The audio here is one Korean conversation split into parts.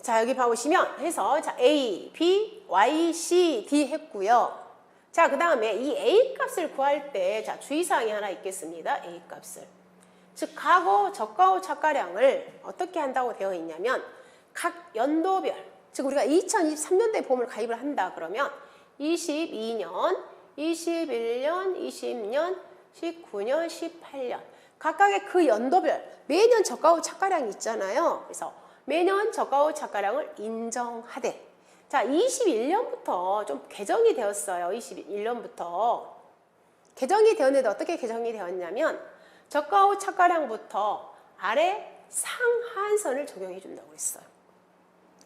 자, 여기 봐보시면 해서 자, A, B, Y, C, D 했고요. 자, 그 다음에 이 A 값을 구할 때 자, 주의사항이 하나 있겠습니다. A 값을. 즉, 가고, 저가고, 착가량을 어떻게 한다고 되어 있냐면 각 연도별, 즉 우리가 2023년도에 보험을 가입을 한다 그러면 22년, 21년, 20년, 19년, 18년 각각의 그 연도별 매년 저가후 착가량이 있잖아요. 그래서 매년 저가후 착가량을 인정하되 자 21년부터 좀 개정이 되었어요. 21년부터 개정이 되었는데 어떻게 개정이 되었냐면 저가후 착가량부터 아래 상한선을 적용해 준다고 했어요.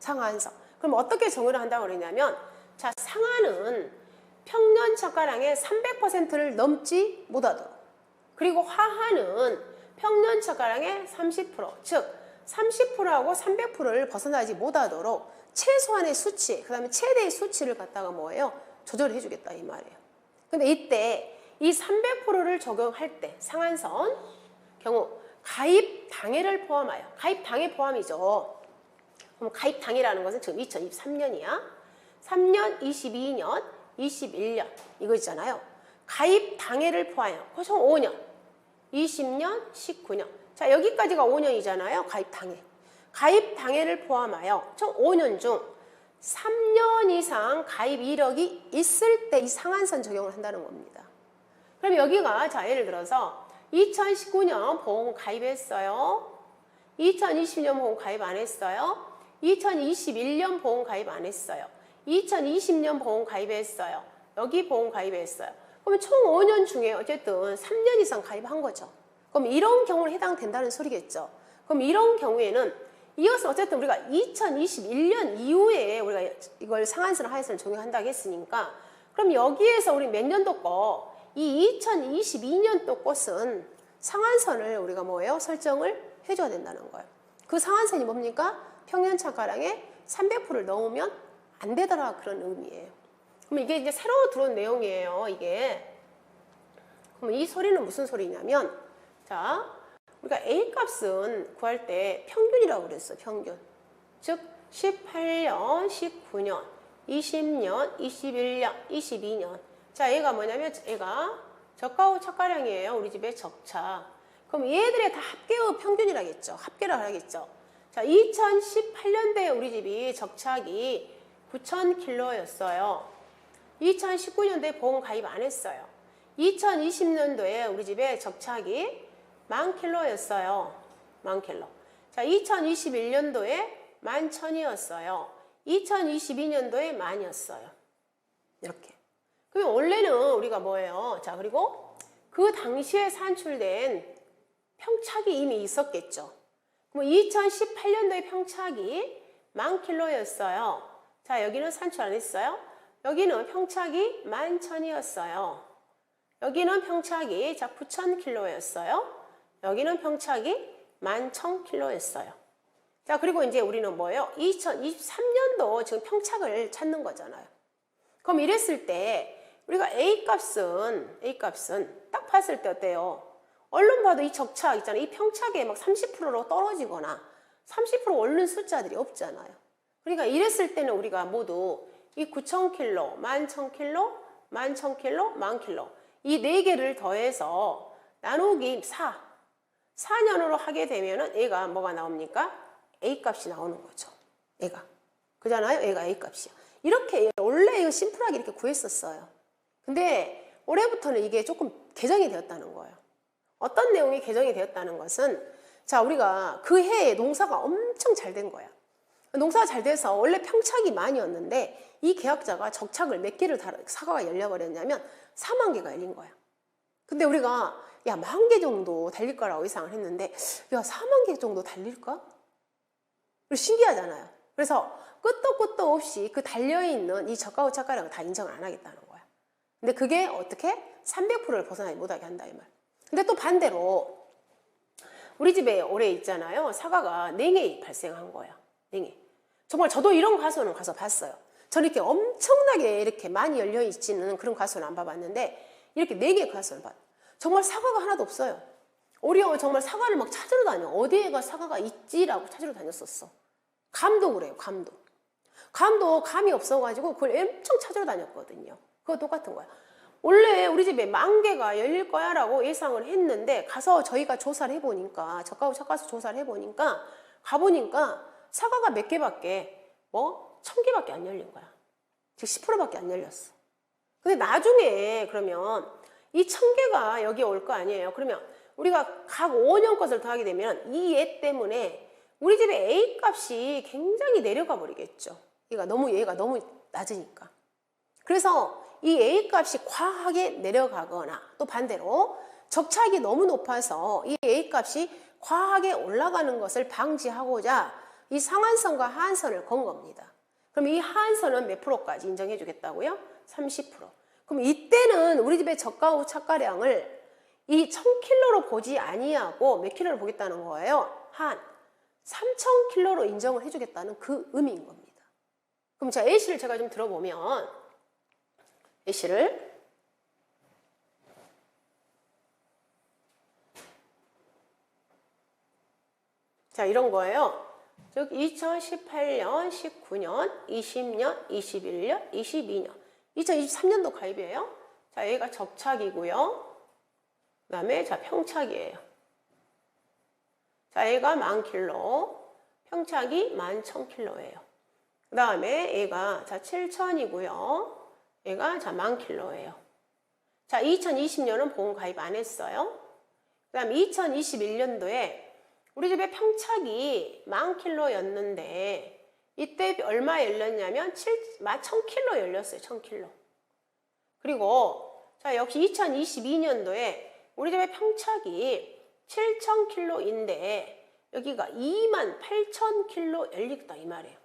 상한선. 그럼 어떻게 정의를 한다고 그러냐면 자 상한은 평년 착가량의 300%를 넘지 못하도록 그리고 하한은 평년 착가량의 30% 즉 30%하고 300%를 벗어나지 못하도록 최소한의 수치 그 다음에 최대의 수치를 갖다가 뭐예요? 조절해 주겠다 이 말이에요. 근데 이때 이 300%를 적용할 때 상한선 경우 가입 당해를 포함하여 가입 당해 포함이죠. 그럼 가입 당해라는 것은 지금 2023년이야. 3년, 22년, 21년 이거 있잖아요. 가입 당해를 포함하여 총 5년, 20년, 19년 자 여기까지가 5년이잖아요. 가입 당해. 가입 당해를 포함하여 총 5년 중 3년 이상 가입 이력이 있을 때 이 상한선 적용을 한다는 겁니다. 그럼 여기가 자 예를 들어서 2019년 보험 가입했어요. 2020년 보험 가입 안 했어요. 2021년 보험 가입 안 했어요. 2020년 보험 가입했어요. 여기 보험 가입했어요. 그러면 총 5년 중에 어쨌든 3년 이상 가입한 거죠. 그럼 이런 경우는 해당된다는 소리겠죠. 그럼 이런 경우에는 이어서 어쨌든 우리가 2021년 이후에 우리가 이걸 상한선 하한선을 적용한다고 했으니까 그럼 여기에서 우리 몇 년도 거 이 2022년도 것은 상한선을 우리가 뭐예요? 설정을 해줘야 된다는 거예요. 그 상한선이 뭡니까? 평년 착가량의 300%를 넘으면 안 되더라 그런 의미예요. 그럼 이게 이제 새로 들어온 내용이에요. 이게. 그럼 이 소리는 무슨 소리냐면 자 우리가 A 값은 구할 때 평균이라고 그랬어. 평균. 즉 18년, 19년, 20년, 21년, 22년 자 얘가 뭐냐면 얘가 저가후 착가량이에요. 우리 집의 적차. 그럼 얘들의 다 합계의 평균이라겠죠. 합계를 하겠죠. 자 2018년도에 우리 집이 적착이 9,000km였어요. 2019년도에 보험 가입 안 했어요. 2020년도에 우리 집의 적착이 10,000km였어요. 10,000km. 자, 2021년도에 11,000이었어요. 2022년도에 10,000이었어요. 이렇게. 그러면 원래는 우리가 뭐예요? 자, 그리고 그 당시에 산출된 평착이 이미 있었겠죠. 그럼 2018년도에 평착이 10,000km였어요. 자, 여기는 산출 안 했어요. 여기는 평착이 11,000이었어요. 여기는 평착이 자 9,000km였어요. 여기는 평착이 11,000km였어요. 자, 그리고 이제 우리는 뭐예요? 2023년도 지금 평착을 찾는 거잖아요. 그럼 이랬을 때 우리가 A 값은 딱 봤을 때 어때요? 얼른 봐도 이 적착 있잖아요. 이 평착에 막 30%로 떨어지거나 30% 오르는 숫자들이 없잖아요. 그러니까 이랬을 때는 우리가 모두 이 9,000km, 11,000km, 11,000km, 10,000km 이 네 개를 더해서 나누기 4년으로 하게 되면은 얘가 뭐가 나옵니까? A 값이 나오는 거죠. 얘가. 그잖아요? 얘가 A 값이야. 이렇게 원래 이거 심플하게 이렇게 구했었어요. 근데 올해부터는 이게 조금 개정이 되었다는 거예요. 어떤 내용이 개정이 되었다는 것은 자 우리가 그 해에 농사가 엄청 잘 된 거야. 농사가 잘 돼서 원래 평착이 만이었는데 이 계약자가 적착을 몇 개를 사과가 열려버렸냐면 4만 개가 열린 거야. 근데 우리가 야 10,000개 정도 달릴 거라고 예상을 했는데 야 4만 개 정도 달릴까? 신기하잖아요. 그래서 끝도 없이 그 달려있는 이 저가후 착가량을 다 인정을 안 하겠다는 거야. 근데 그게 어떻게? 300%를 벗어나지 못하게 한다 이 말. 근데 또 반대로 우리 집에 올해 있잖아요. 사과가 냉해 발생한 거야. 냉해. 정말 저도 이런 과수는 가서 봤어요. 저는 이렇게 엄청나게 이렇게 많이 열려있지는 그런 과수는 안 봐봤는데 이렇게 4개의 과수를 봤어요. 정말 사과가 하나도 없어요. 우리 정말 사과를 막 찾으러 다녀. 어디에가 사과가 있지라고 찾으러 다녔었어. 감도 그래요. 감도 감이 없어가지고 그걸 엄청 찾으러 다녔거든요. 그거 똑같은 거야. 원래 우리 집에 10,000개가 열릴 거야 라고 예상을 했는데 가서 저희가 조사를 해보니까 젓가구 척가서 조사를 해보니까 가보니까 사과가 몇 개밖에 1,000개밖에 안 열린 거야. 즉 10%밖에 안 열렸어. 근데 나중에 그러면 이 1,000개가 여기에 올 거 아니에요. 그러면 우리가 각 5년 것을 더하게 되면 이 얘 때문에 우리 집의 A 값이 굉장히 내려가 버리겠죠. 얘가 너무 낮으니까. 그래서 이 A 값이 과하게 내려가거나 또 반대로 적착이 너무 높아서 이 A 값이 과하게 올라가는 것을 방지하고자 이 상한선과 하한선을 건 겁니다. 그럼 이 하한선은 몇 프로까지 인정해 주겠다고요? 30%. 그럼 이때는 우리 집의 저가 착가량을 이 1,000kg로 보지 아니하고 몇 킬로를 보겠다는 거예요? 한 3,000kg로 인정을 해주겠다는 그 의미인 겁니다. 그럼 자, A씨를 제가 좀 들어보면 A씨를 자, 이런 거예요. 즉 2018년, 19년, 20년, 21년, 22년, 2023년도 가입이에요. 자, 여기가 적착이고요. 그 다음에 자, 평착이에요. 자, 얘가 10,000kg, 평착이 11,000kg예요. 그 다음에 얘가 자 7,000이고요. 얘가 자 10,000kg예요. 자, 2020년은 보험 가입 안 했어요. 그 다음 2021년도에 우리 집에 평착이 10,000kg였는데 이때 얼마 열렸냐면 1,000kg 열렸어요. 1,000kg. 그리고 자, 역시 2022년도에 우리 집의 평착이 7,000kg인데 여기가 28,000kg 열리겠다 이 말이에요.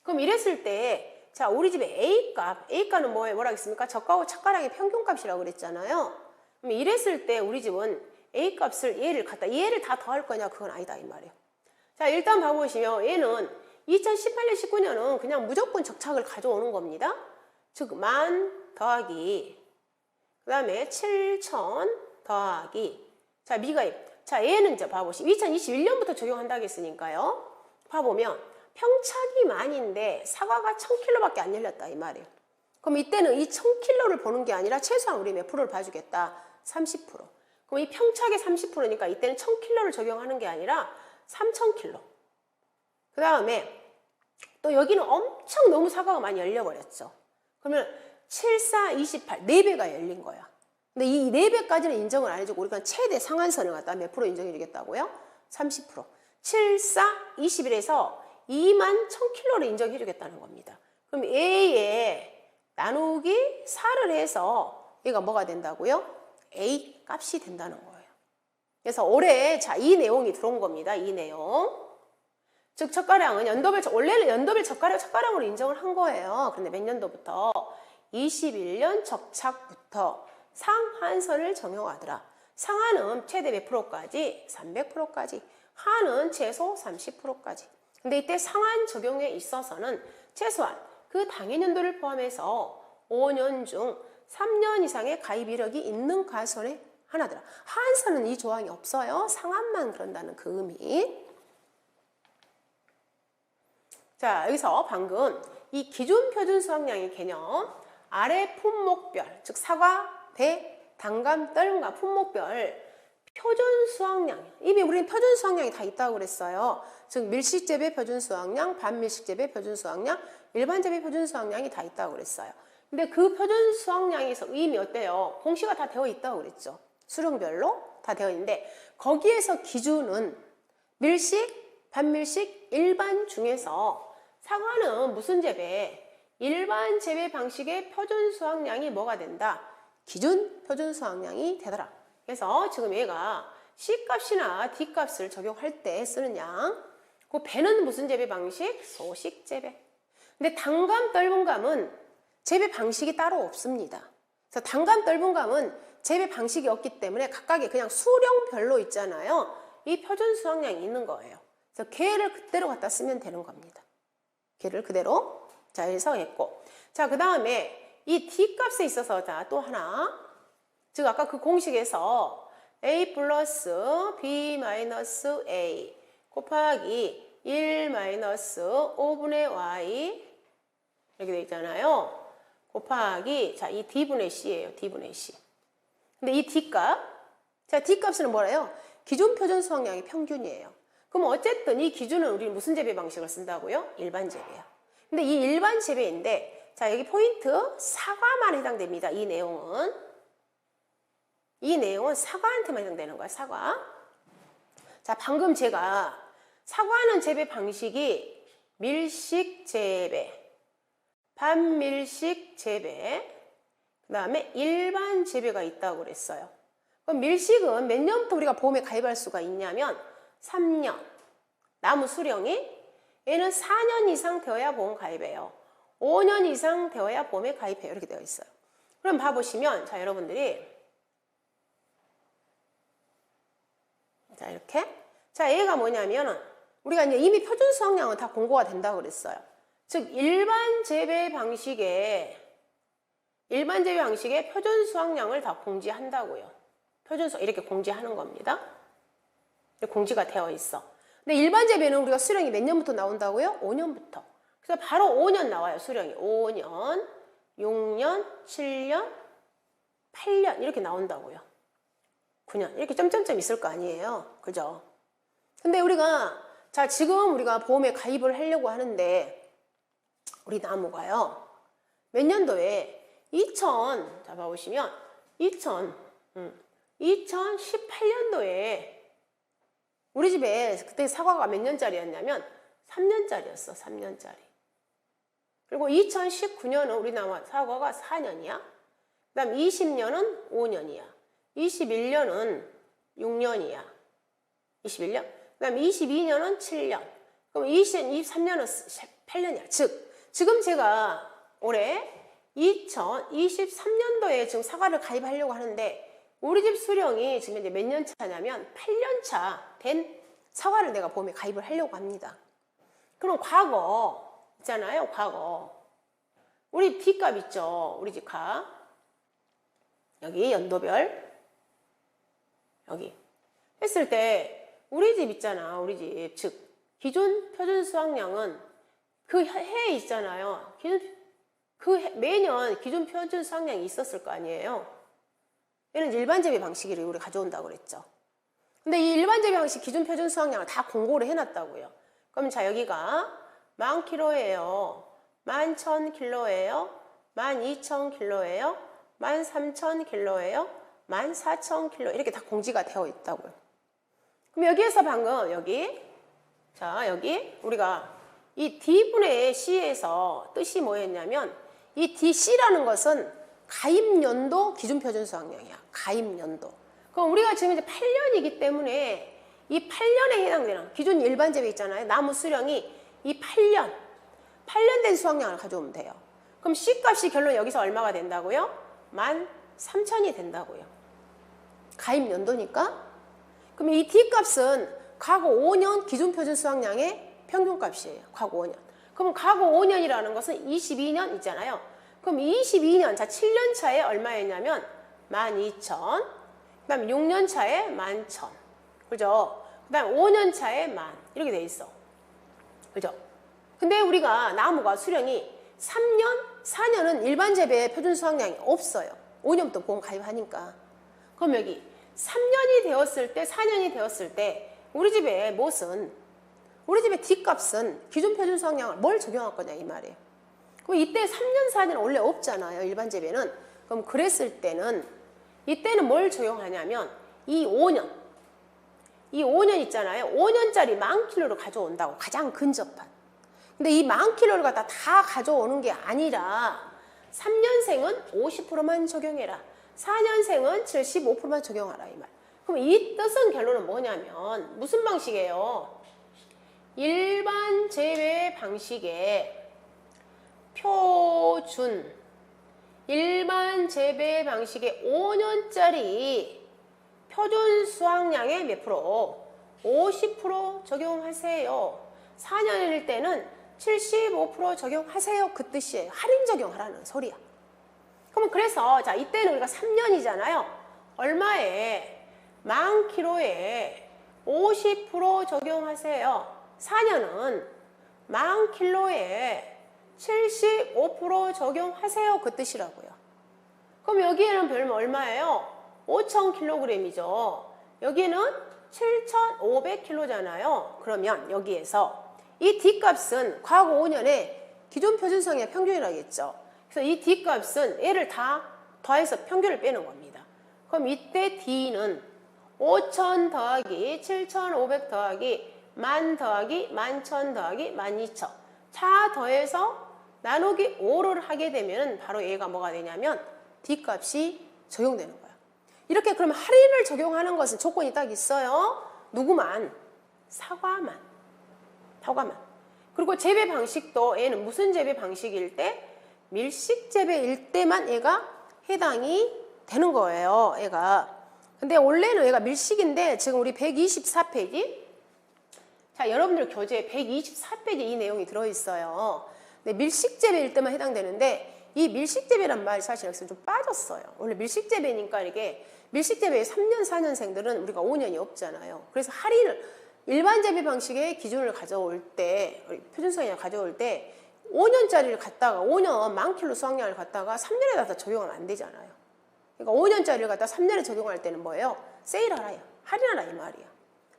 그럼 이랬을 때 자, 우리 집의 A값은 뭐라 했습니까? 저가하고 착가량의 평균값이라고 그랬잖아요. 그럼 이랬을 때 우리 집은 A값을 얘를 다 더할 거냐? 그건 아니다 이 말이에요. 자, 일단 봐보시면 얘는 2018년, 19년은 그냥 무조건 적착을 가져오는 겁니다. 즉, 10,000 더하기 그 다음에 7,000 더하기 자, 미가입. 자, 얘는 이제 봐보시면 2021년부터 적용한다고 했으니까요. 봐보면 평착이 10,000인데 사과가 1,000kg밖에 안 열렸다 이 말이에요. 그럼 이때는 이 1,000kg를 보는 게 아니라 최소한 우리 몇 프로를 봐주겠다? 30%. 그럼 이 평착의 30%니까 이때는 1,000kg를 적용하는 게 아니라 3,000kg. 그 다음에 또 여기는 엄청 너무 사과가 많이 열려버렸죠. 그러면 7, 4, 28, 4배가 열린 거야. 근데 이 4배까지는 인정을 안 해주고 우리가 최대 상한선을 갖다 몇 프로 인정해 주겠다고요? 30%. 7, 4, 21에서 21,000kg를 인정해 주겠다는 겁니다. 그럼 A에 나누기 4를 해서 얘가 뭐가 된다고요? A 값이 된다는 거예요. 그래서 올해 자, 이 내용이 들어온 겁니다. 이 내용. 즉 척가량은 원래는 연도별 척가량으로 인정을 한 거예요. 그런데 몇 년도부터? 21년 적착부터 상한선을 적용하더라. 상한은 최대 몇 프로까지? 300%까지. 하는 최소 30%까지. 근데 이때 상한 적용에 있어서는 최소한 그 당해년도를 포함해서 5년 중 3년 이상의 가입 이력이 있는 가설에 하나더라. 하한선은 이 조항이 없어요. 상한만 그런다는 그 의미. 자, 여기서 방금 이 기준 표준 수확량의 개념 아래 품목별, 즉 사과, 배, 단감, 떨과 품목별 표준 수확량. 이미 우리는 표준 수확량이 다 있다고 그랬어요. 즉 밀식재배 표준 수확량, 반밀식재배 표준 수확량, 일반재배 표준 수확량이 다 있다고 그랬어요. 근데 그 표준 수확량에서 이미 어때요? 공시가 다 되어 있다고 그랬죠. 수령별로 다 되어 있는데 거기에서 기준은 밀식, 반밀식, 일반 중에서 사과는 무슨 재배? 일반 재배 방식의 표준 수확량이 뭐가 된다? 기준 표준 수확량이 되더라. 그래서 지금 얘가 C값이나 D값을 적용할 때 쓰는 양. 그 배는 무슨 재배 방식? 소식 재배. 근데 단감, 떫은감은 재배 방식이 따로 없습니다. 그래서 단감, 떫은감은 재배 방식이 없기 때문에 각각의 그냥 수령별로 있잖아요. 이 표준 수확량이 있는 거예요. 그래서 걔를 그대로 갖다 쓰면 되는 겁니다. 걔를 그대로 자 해서 했고, 자 그 다음에 이 D값에 있어서 자 또 하나, 즉 아까 그 공식에서 A 플러스 B 마이너스 A 곱하기 1 마이너스 5분의 y 이렇게 돼 있잖아요. 곱하기 자, 이 d분의 c예요. d분의 c. 근데 이 d값, 자, d값은 뭐래요? 기존 표준 수확량의 평균이에요. 그럼 어쨌든 이 기준은 우리 무슨 재배 방식을 쓴다고요? 일반 재배야. 근데 이 일반 재배인데 자, 여기 포인트 사과만 해당됩니다. 이 내용은 사과한테만 해당되는 거야. 사과. 자, 방금 제가 사과하는 재배 방식이 밀식 재배, 반밀식 재배, 그 다음에 일반 재배가 있다고 그랬어요. 그럼 밀식은 몇 년부터 우리가 보험에 가입할 수가 있냐면 3년. 나무 수령이 얘는 4년 이상 되어야 보험 가입해요. 5년 이상 되어야 보험에 가입해요. 이렇게 되어 있어요. 그럼 봐보시면 자, 여러분들이 자, 이렇게 자, 얘가 뭐냐면 우리가 이제 이미 표준 수확량은 다 공고가 된다고 그랬어요. 즉 일반 재배 방식의 표준 수확량을 다 공지한다고요. 표준 수 이렇게 공지하는 겁니다. 이렇게 공지가 되어 있어. 근데 일반 재배는 우리가 수령이 몇 년부터 나온다고요? 5년부터. 그래서 바로 5년 나와요. 수령이 5년, 6년, 7년, 8년 이렇게 나온다고요. 9년 이렇게 점점점 있을 거 아니에요. 그죠? 근데 우리가 자, 지금 우리가 보험에 가입을 하려고 하는데 우리 나무가요. 몇 년도에 자, 봐보시면 2018년도에 우리 집에 그때 사과가 몇 년짜리였냐면 3년짜리였어. 3년짜리. 그리고 2019년은 우리 나무 사과가 4년이야. 그 다음 20년은 5년이야. 21년은 6년이야. 21년. 그 다음 22년은 7년. 그럼 23년은 8년이야. 즉, 지금 제가 올해 2023년도에 지금 사과를 가입하려고 하는데 우리 집 수령이 지금 이제 몇 년 차냐면 8년 차 된 사과를 내가 보험에 가입을 하려고 합니다. 그럼 과거 있잖아요. 과거. 우리 D값 있죠. 우리 집 값. 여기 연도별. 여기. 했을 때 우리 집 있잖아. 우리 집. 즉 기존 표준 수확량은 그 해에 있잖아요. 매년 기존 표준 수확량이 있었을 거 아니에요. 얘는 일반 재배 방식을 우리 가져온다고 그랬죠. 근데 이 일반 재배 방식 기준 표준 수확량을 다 공고를 해놨다고요. 그럼 자, 여기가 10,000kg예요. 11,000kg예요. 12,000kg예요. 13,000kg예요. 14,000kg 이렇게 다 공지가 되어 있다고요. 그럼 여기에서 방금 여기 우리가 이 D분의 C에서 뜻이 뭐였냐면 이 DC라는 것은 가입연도 기준표준 수확량이야. 가입연도. 그럼 우리가 지금 이제 8년이기 때문에 이 8년에 해당되는 기존 일반 재배 있잖아요. 나무 수령이 이 8년 된 수확량을 가져오면 돼요. 그럼 C값이 결론 여기서 얼마가 된다고요? 13,000이 된다고요. 가입연도니까. 그럼 이 D값은 과거 5년 기준표준 수확량의 평균값이에요. 과거 5년. 그럼 과거 5년이라는 것은 22년 있잖아요. 그럼 22년, 자 7년 차에 얼마였냐면 12,000. 그 다음 6년 차에 11,000. 그죠? 그 다음 5년 차에 10,000. 이렇게 돼 있어. 그죠? 근데 우리가 나무가 수령이 3년, 4년은 일반 재배 표준 수확량이 없어요. 5년부터 보험 가입하니까. 그럼 여기 3년이 되었을 때, 4년이 되었을 때 우리 집의 D값은 기존 표준 수확량을 뭘 적용할 거냐 이 말이에요. 그럼 이때 3년, 4년 원래 없잖아요. 일반 재배는. 그럼 그랬을 때는 이때는 뭘 적용하냐면 이 5년 있잖아요. 5년짜리 10,000kg를 가져온다고. 가장 근접한. 근데 이 10,000kg를 갖다 다 가져오는 게 아니라 3년생은 50%만 적용해라. 4년생은 75%만 적용하라 이 말. 그럼 이 뜻은 결론은 뭐냐면 무슨 방식이에요? 일반 재배 방식의 일반 재배 방식의 5년짜리 표준 수확량의 몇 프로? 50% 적용하세요. 4년일 때는 75% 적용하세요. 그 뜻이에요. 할인 적용하라는 소리야. 그럼 그래서 자 이때는 우리가 3년이잖아요. 얼마에? 10,000kg에 50% 적용하세요. 4년은 10,000km에 75% 적용하세요. 그 뜻이라고요. 그럼 여기에는 별면 얼마예요? 5,000kg이죠. 여기는 7,500kg잖아요. 그러면 여기에서 이 D값은 과거 5년에 기존 표준성의 평균이라겠죠. 그래서 이 D값은 얘를 다 더해서 평균을 빼는 겁니다. 그럼 이때 D는 5,000 더하기 7,500 더하기 10,000 더하기 11,000 더하기 12,000 다 더해서 나누기 5를 하게 되면 바로 얘가 뭐가 되냐면 D값이 적용되는 거예요. 이렇게 그러면 할인을 적용하는 것은 조건이 딱 있어요. 누구만? 사과만. 그리고 재배 방식도 얘는 무슨 재배 방식일 때? 밀식 재배일 때만 얘가 해당이 되는 거예요. 얘가. 근데 원래는 얘가 밀식인데 지금 우리 124페이지 자, 여러분들 교재에 124페이지 이 내용이 들어있어요. 근데 밀식 재배일 때만 해당되는데 이 밀식 재배란 말이 사실 여기서 좀 빠졌어요. 원래 밀식 재배니까 이게 밀식 재배의 3년, 4년생들은 우리가 5년이 없잖아요. 그래서 할인을 일반 재배 방식의 기준을 가져올 때, 표준성을 가져올 때 5년짜리를 갖다가 5년 10,000kg 수확량을 갖다가 3년에 다 적용은 안 되잖아요. 그러니까 5년짜리를 갖다가 3년에 적용할 때는 뭐예요? 세일하라, 할인하라 이 말이야.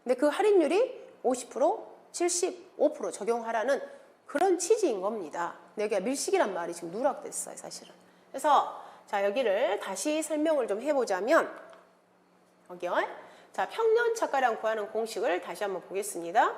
근데 그 할인율이 50%, 75% 적용하라는 그런 취지인 겁니다. 여기가 밀식이란 말이 지금 누락됐어요, 사실은. 그래서 자, 여기를 다시 설명을 좀 해보자면 여기요. 자, 평년 착가량 구하는 공식을 다시 한번 보겠습니다.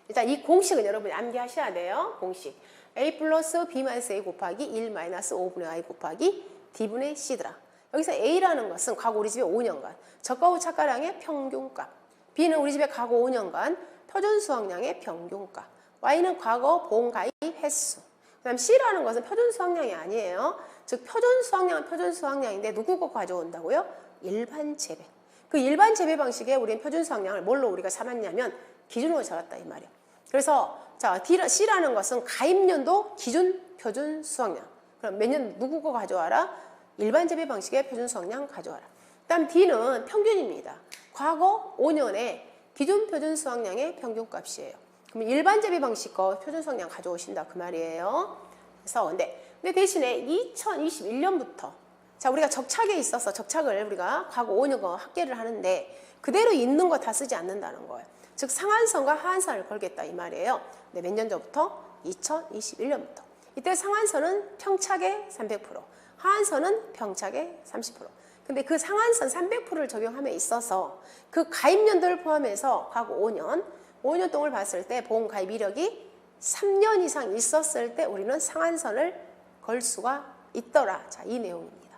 일단 이 공식은 여러분이 암기하셔야 돼요. 공식. A 플러스 B 마이너스 A 곱하기 1 마이너스 5분의 I 곱하기 D분의 C더라. 여기서 A라는 것은 과거 우리 집에 5년간 저가 후 착가량의 평균값. B는 우리 집에 과거 5년간 표준 수확량의 평균값. Y는 과거 보험 가입 횟수. 그 다음 C라는 것은 표준 수확량이 아니에요. 즉 표준 수확량은 표준 수확량인데 누구 거 가져온다고요? 일반 재배. 그 일반 재배 방식에 우리는 표준 수확량을 뭘로 우리가 삼았냐면 기준으로 잡았다 이 말이에요. 그래서 자 C라는 것은 가입년도 기준 표준 수확량. 그럼 몇 년 누구 거 가져와라? 일반 재배 방식의 표준 수확량 가져와라. 그다음 D는 평균입니다. 과거 5년에 기준 표준 수확량의 평균값이에요. 그럼 일반 재배 방식 거 표준 수확량 가져오신다 그 말이에요. 그래서 근데 대신에 2021년부터 자 우리가 적착에 있어서 적착을 우리가 과거 5년 거 합계를 하는데 그대로 있는 거 다 쓰지 않는다는 거예요. 즉 상한선과 하한선을 걸겠다 이 말이에요. 네, 몇 년 전부터? 2021년부터. 이때 상한선은 평착의 300%, 하한선은 평착의 30%. 근데 그 상한선 300%를 적용함에 있어서 그 가입년도를 포함해서 과거 5년 동을 봤을 때 보험 가입 이력이 3년 이상 있었을 때 우리는 상한선을 걸 수가 있더라. 자, 이 내용입니다.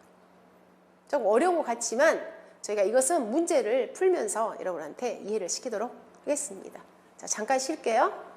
좀 어려운 것 같지만 저희가 이것은 문제를 풀면서 여러분한테 이해를 시키도록 하겠습니다. 자, 잠깐 쉴게요.